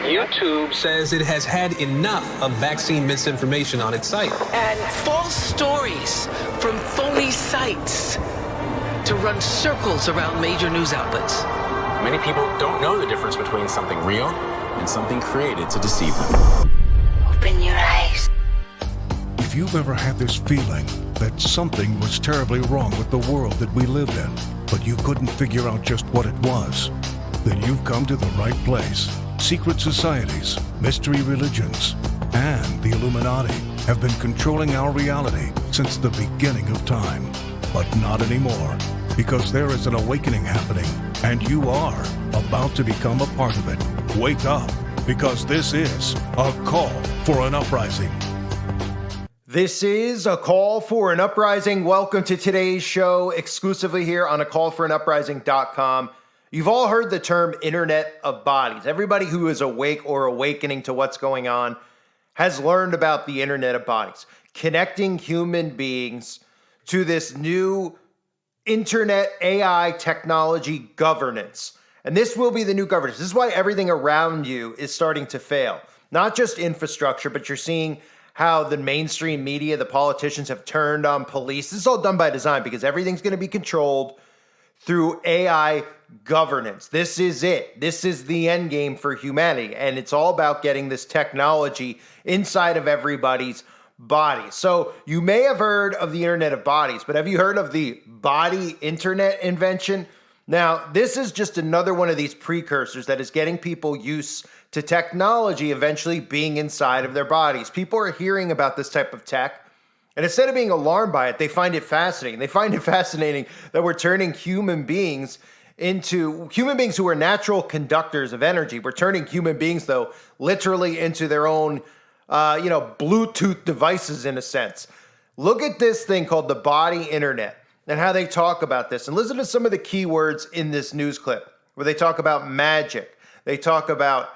YouTube says it has had enough of vaccine misinformation on its site. And false stories from phony sites to run circles around major news outlets. Many people don't know the difference between something real and something created to deceive them. Open your eyes. If you've ever had this feeling that something was terribly wrong with the world that we lived in, but you couldn't figure out just what it was, then you've come to the right place. Secret societies, mystery religions, and the Illuminati have been controlling our reality since the beginning of time. But not anymore, because there is an awakening happening, and you are about to become a part of it. Wake up, because this is a call for an uprising. This is a call for an uprising. Welcome to today's show, exclusively here on acallforanuprising.com. You've all heard the term Internet of Bodies. Everybody who is awake or awakening to what's going on has learned about the Internet of Bodies, connecting human beings to this new Internet AI technology governance. And this will be the new governance. This is why everything around you is starting to fail. Not just infrastructure, but you're seeing how the mainstream media, the politicians have turned on police. This is all done by design because everything's going to be controlled through AI governance. This is it. This is the end game for humanity. And it's all about getting this technology inside of everybody's body. So you may have heard of the Internet of Bodies, but have you heard of the body internet invention? Now, this is just another one of these precursors that is getting people used to technology eventually being inside of their bodies. People are hearing about this type of tech, and instead of being alarmed by it, they find it fascinating. They find it fascinating that we're turning human beings who are natural conductors of energy. We're turning human beings, though, literally into their own, Bluetooth devices in a sense. Look at this thing called the body internet and how they talk about this. And listen to some of the keywords in this news clip where they talk about magic. They talk about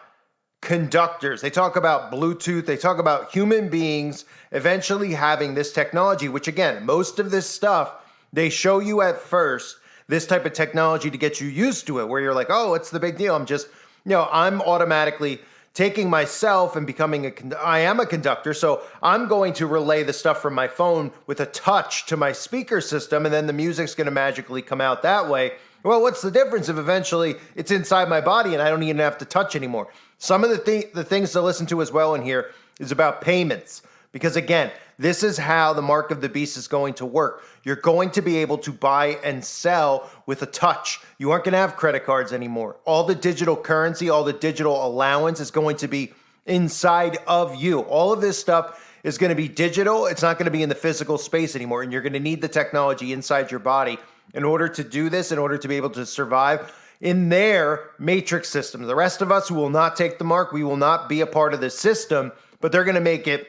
conductors. They talk about Bluetooth. They talk about human beings eventually having this technology, which again, most of this stuff, they show you at first this type of technology to get you used to it, where you're like, oh, it's the big deal. I'm automatically taking myself and I am a conductor, so I'm going to relay the stuff from my phone with a touch to my speaker system, and then the music's going to magically come out that way. Well, what's the difference if eventually it's inside my body and I don't even have to touch anymore? Some of the things to listen to as well in here is about payments. Because again, this is how the mark of the beast is going to work. You're going to be able to buy and sell with a touch. You aren't going to have credit cards anymore. All the digital currency, all the digital allowance is going to be inside of you. All of this stuff is going to be digital. It's not going to be in the physical space anymore. And you're going to need the technology inside your body in order to do this, in order to be able to survive in their matrix system. The rest of us who will not take the mark, we will not be a part of this system, but they're going to make it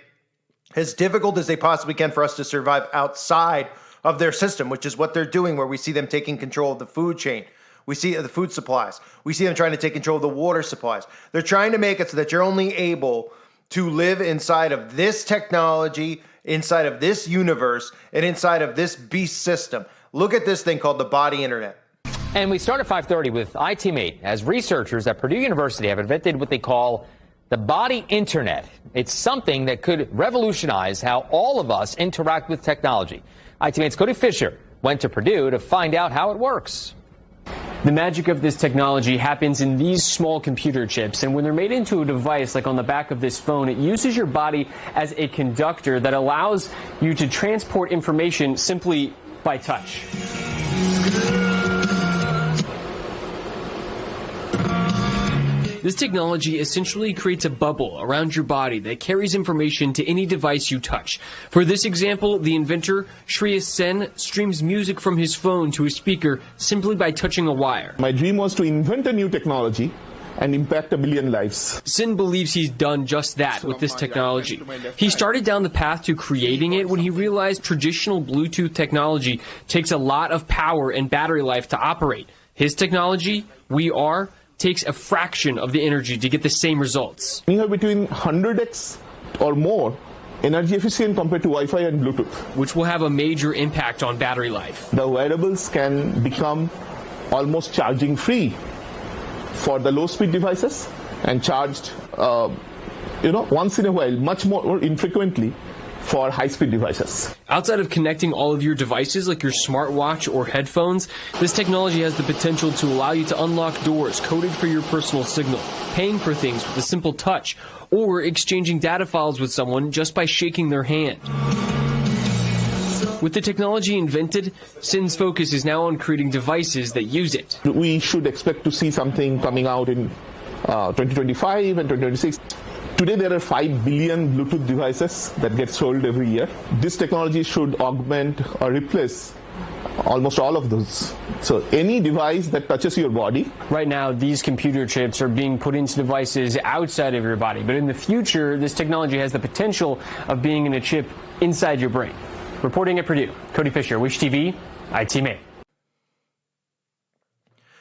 as difficult as they possibly can for us to survive outside of their system, which is what they're doing, where we see them taking control of the food chain. We see the food supplies. We see them trying to take control of the water supplies. They're trying to make it so that you're only able to live inside of this technology, inside of this universe, and inside of this beast system. Look at this thing called the body internet. And we start at 5:30 with iTeammate, as researchers at Purdue University have invented what they call the body internet. It's something that could revolutionize how all of us interact with technology. iTeammate's Cody Fisher went to Purdue to find out how it works. The magic of this technology happens in these small computer chips, and when they're made into a device like on the back of this phone, it uses your body as a conductor that allows you to transport information simply by touch. This technology essentially creates a bubble around your body that carries information to any device you touch. For this example, the inventor, Shreyas Sen, streams music from his phone to his speaker simply by touching a wire. My dream was to invent a new technology and impact 1 billion lives. Sen believes he's done just that with this technology. He started down the path to creating it when he realized traditional Bluetooth technology takes a lot of power and battery life to operate. His technology, takes a fraction of the energy to get the same results. You have between 100x or more energy efficient compared to Wi-Fi and Bluetooth, which will have a major impact on battery life. The wearables can become almost charging free for the low-speed devices and charged, once in a while, much more infrequently for high-speed devices. Outside of connecting all of your devices like your smartwatch or headphones, this technology has the potential to allow you to unlock doors coded for your personal signal, paying for things with a simple touch, or exchanging data files with someone just by shaking their hand. With the technology invented, Sin's focus is now on creating devices that use it. We should expect to see something coming out in 2025 and 2026. Today there are 5 billion Bluetooth devices that get sold every year. This technology should augment or replace almost all of those. So any device that touches your body. Right now, these computer chips are being put into devices outside of your body. But in the future, this technology has the potential of being in a chip inside your brain. Reporting at Purdue, Cody Fisher, Wish TV, iTeammate.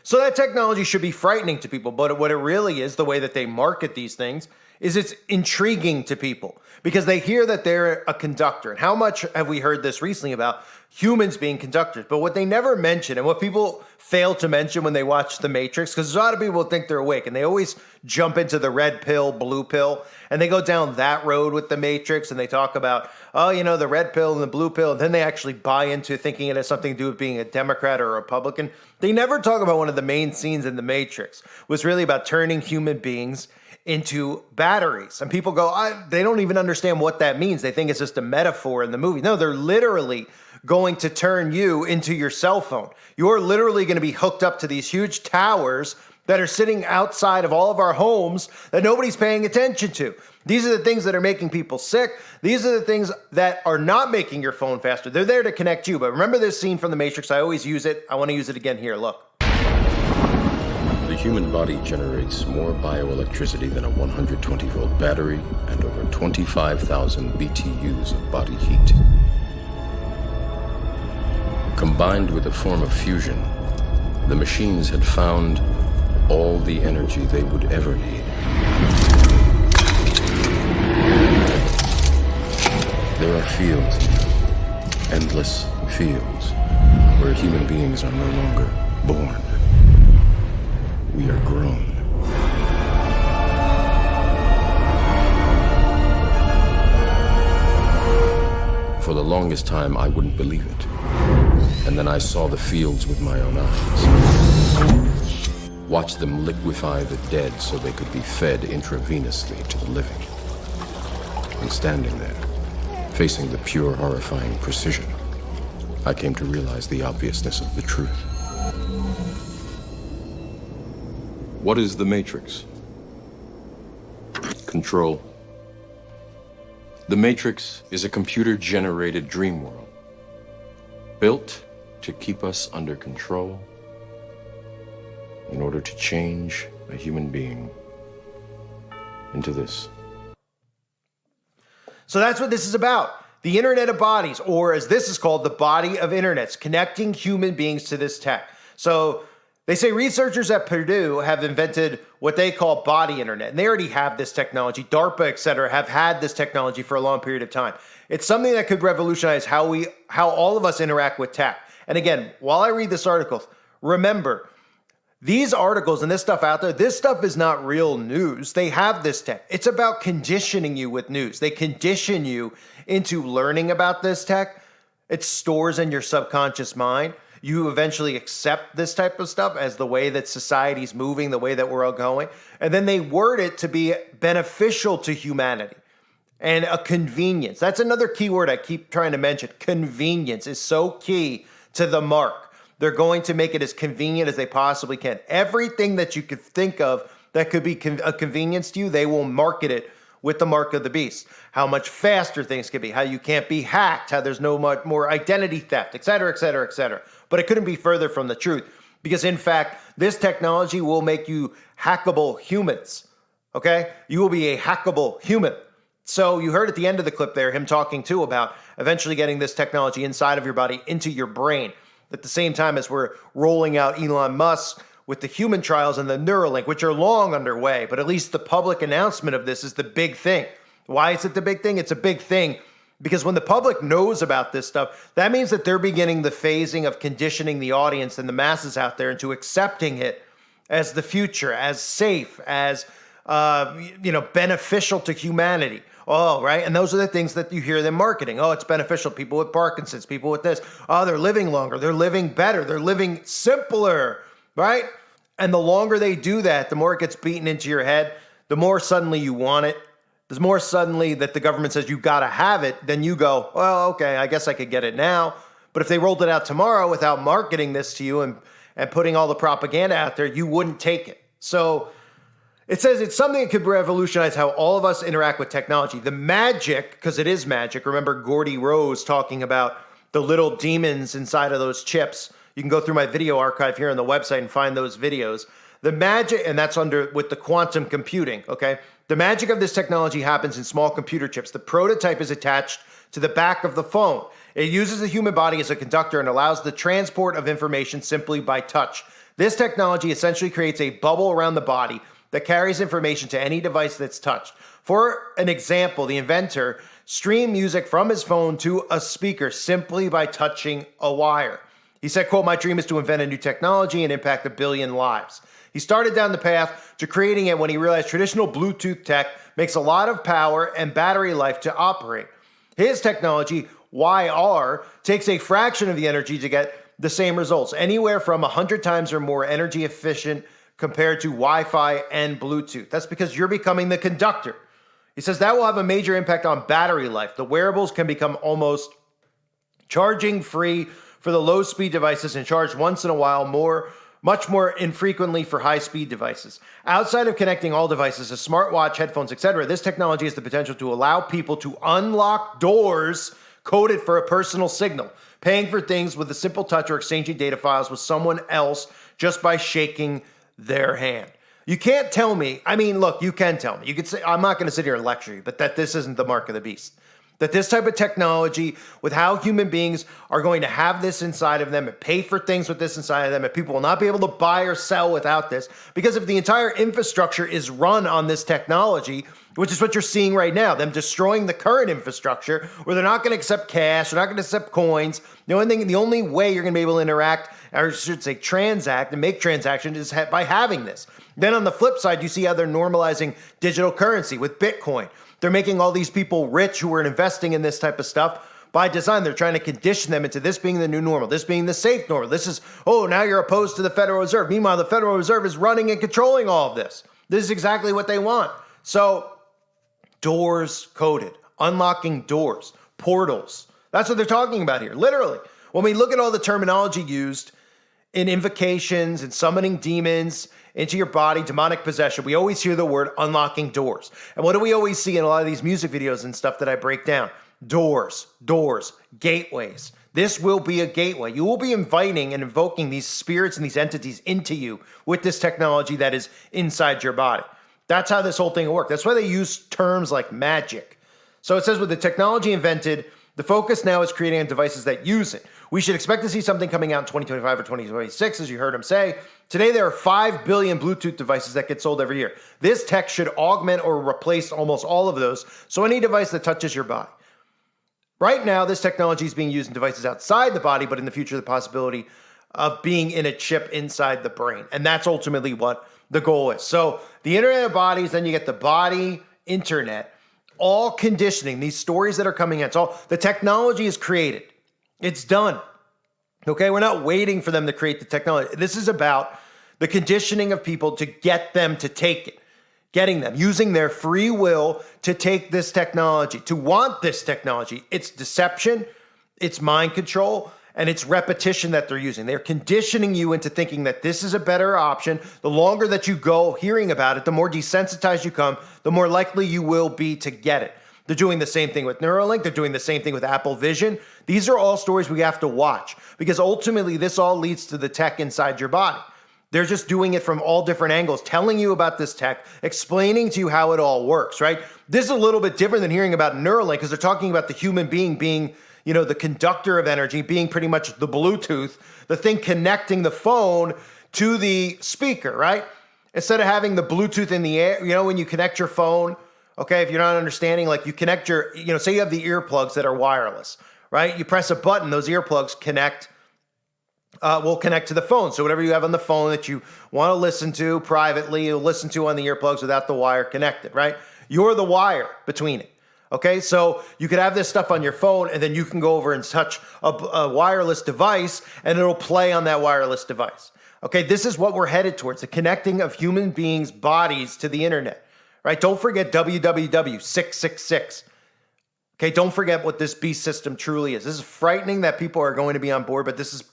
So that technology should be frightening to people, but what it really is, the way that they market these things, is it's intriguing to people because they hear that they're a conductor. And how much have we heard this recently about humans being conductors? But what they never mention, and what people fail to mention when they watch The Matrix, because a lot of people think they're awake, and they always jump into the red pill, blue pill, and they go down that road with The Matrix, and they talk about, the red pill and the blue pill, and then they actually buy into thinking it has something to do with being a Democrat or a Republican. They never talk about one of the main scenes in The Matrix, was really about turning human beings into batteries. And people go, they don't even understand what that means. They think it's just a metaphor in the movie. No, they're literally going to turn you into your cell phone. You're literally going to be hooked up to these huge towers that are sitting outside of all of our homes that nobody's paying attention to. These are the things that are making people sick. These are the things that are not making your phone faster. They're there to connect you. But remember this scene from The Matrix? I always use it. I want to use it again here. Look. The human body generates more bioelectricity than a 120-volt battery and over 25,000 BTUs of body heat. Combined with a form of fusion, the machines had found all the energy they would ever need. There are fields now, endless fields, where human beings are no longer born. We are grown. For the longest time, I wouldn't believe it. And then I saw the fields with my own eyes. Watched them liquefy the dead so they could be fed intravenously to the living. And standing there, facing the pure, horrifying precision, I came to realize the obviousness of the truth. What is the Matrix? Control. The Matrix is a computer-generated dream world, built to keep us under control in order to change a human being into this. So that's what this is about. The Internet of Bodies, or as this is called, the body of internets, connecting human beings to this tech. So they say researchers at Purdue have invented what they call body internet, and they already have this technology. DARPA, et cetera, have had this technology for a long period of time. It's something that could revolutionize how all of us interact with tech. And again, while I read this article, remember, these articles and this stuff out there, this stuff is not real news. They have this tech. It's about conditioning you with news. They condition you into learning about this tech. It stores in your subconscious mind. You eventually accept this type of stuff as the way that society's moving, the way that we're all going. And then they word it to be beneficial to humanity and a convenience. That's another key word I keep trying to mention. Convenience is so key to the mark. They're going to make it as convenient as they possibly can. Everything that you could think of that could be a convenience to you, they will market it with the mark of the beast. How much faster things can be, how you can't be hacked, how there's no much more identity theft, et cetera, et cetera, et cetera. But it couldn't be further from the truth because, in fact, this technology will make you hackable humans, okay? You will be a hackable human. So you heard at the end of the clip there him talking, too, about eventually getting this technology inside of your body into your brain. At the same time as we're rolling out Elon Musk with the human trials and the Neuralink, which are long underway, but at least the public announcement of this is the big thing. Why is it the big thing? It's a big thing because when the public knows about this stuff, that means that they're beginning the phasing of conditioning the audience and the masses out there into accepting it as the future, as safe, as beneficial to humanity. Oh, right. And those are the things that you hear them marketing. Oh, it's beneficial. People with Parkinson's, people with this. Oh, they're living longer. They're living better. They're living simpler, right? And the longer they do that, the more it gets beaten into your head, the more suddenly you want it. The more suddenly that the government says you got to have it, then you go, well, okay, I guess I could get it now. But if they rolled it out tomorrow without marketing this to you and putting all the propaganda out there, you wouldn't take it. So it says it's something that could revolutionize how all of us interact with technology. The magic, because it is magic. Remember Gordy Rose talking about the little demons inside of those chips. You can go through my video archive here on the website and find those videos. The magic, and that's with the quantum computing, okay? The magic of this technology happens in small computer chips. The prototype is attached to the back of the phone. It uses the human body as a conductor and allows the transport of information simply by touch. This technology essentially creates a bubble around the body that carries information to any device that's touched. For an example, the inventor streamed music from his phone to a speaker simply by touching a wire. He said, quote, "My dream is to invent a new technology and impact 1 billion lives." He started down the path to creating it when he realized traditional Bluetooth tech makes a lot of power and battery life to operate. His technology, YR, takes a fraction of the energy to get the same results, anywhere from 100 times or more energy efficient compared to Wi-Fi and Bluetooth. That's because you're becoming the conductor. He says that will have a major impact on battery life. The wearables can become almost charging free for the low-speed devices and charge once in a while, much more infrequently for high-speed devices. Outside of connecting all devices, a smartwatch, headphones, etc., this technology has the potential to allow people to unlock doors coded for a personal signal, paying for things with a simple touch or exchanging data files with someone else just by shaking their hand. You can't tell me, look, you can tell me. You could say, I'm not going to sit here and lecture you, but that this isn't the mark of the beast. That this type of technology, with how human beings are going to have this inside of them and pay for things with this inside of them, and people will not be able to buy or sell without this, because if the entire infrastructure is run on this technology, which is what you're seeing right now, them destroying the current infrastructure, where they're not going to accept cash, they're not going to accept coins. The only way you're going to be able to interact, or I should say transact and make transactions, is by having this. Then on the flip side, you see how they're normalizing digital currency with Bitcoin. They're making all these people rich who are investing in this type of stuff by design. They're trying to condition them into this being the new normal, this being the safe normal. This is, now you're opposed to the Federal Reserve. Meanwhile, the Federal Reserve is running and controlling all of this. This is exactly what they want. So, doors coded, unlocking doors, portals. That's what they're talking about here, literally. When we look at all the terminology used in invocations and summoning demons into your body, demonic possession, we always hear the word unlocking doors. And what do we always see in a lot of these music videos and stuff that I break down? Doors, gateways. This will be a gateway. You will be inviting and invoking these spirits and these entities into you with this technology that is inside your body. That's how this whole thing will work. That's why they use terms like magic. So it says with the technology invented, the focus now is creating devices that use it. We should expect to see something coming out in 2025 or 2026, as you heard him say. Today, there are 5 billion Bluetooth devices that get sold every year. This tech should augment or replace almost all of those, so any device that touches your body. Right now, this technology is being used in devices outside the body, but in the future, the possibility of being in a chip inside the brain. And that's ultimately what the goal is. So the Internet of Bodies, then you get the body internet, all conditioning, these stories that are coming in. It's all, the technology is created. It's done. Okay, we're not waiting for them to create the technology. This is about the conditioning of people to get them to take it. Getting them, using their free will to take this technology, to want this technology. It's deception, it's mind control, and it's repetition that they're using. They're conditioning you into thinking that this is a better option. The longer that you go hearing about it, the more desensitized you come, the more likely you will be to get it. They're doing the same thing with Neuralink. They're doing the same thing with Apple Vision. These are all stories we have to watch because ultimately this all leads to the tech inside your body. They're just doing it from all different angles, telling you about this tech, explaining to you how it all works, right? This is a little bit different than hearing about Neuralink because they're talking about the human being being, the conductor of energy, being pretty much the Bluetooth, the thing connecting the phone to the speaker, right? Instead of having the Bluetooth in the air, when you connect your phone, okay, if you're not understanding, like you connect your, say you have the earplugs that are wireless, right? You press a button, those earplugs connect will connect to the phone. So whatever you have on the phone that you want to listen to privately, you'll listen to on the earplugs without the wire connected, right? You're the wire between it. Okay, so you could have this stuff on your phone, and then you can go over and touch a wireless device, and it'll play on that wireless device. Okay, this is what we're headed towards, the connecting of human beings' bodies to the internet, right? Don't forget www.666. Okay, don't forget what this beast system truly is. This is frightening that people are going to be on board, but this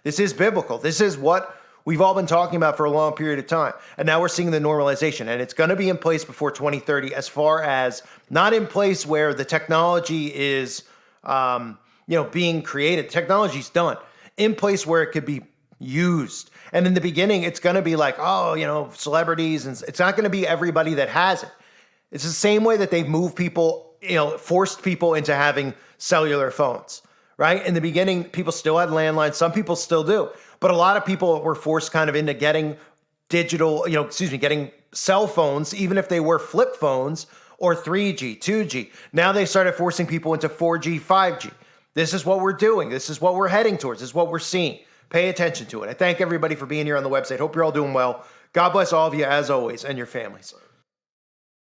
is biblical. This is what we've all been talking about for a long period of time. And now we're seeing the normalization, and it's going to be in place before 2030, as far as not in place where the technology is, being created. Technology's done. In place where it could be used. And in the beginning, it's going to be like, celebrities, and it's not going to be everybody that has it. It's the same way that they've moved people, forced people into having cellular phones, right? In the beginning, people still had landlines. Some people still do. But a lot of people were forced kind of into getting getting cell phones, even if they were flip phones or 3G, 2G. Now they started forcing people into 4G, 5G. This is what we're doing. This is what we're heading towards. This is what we're seeing. Pay attention to it. I thank everybody for being here on the website. Hope you're all doing well. God bless all of you as always and your families.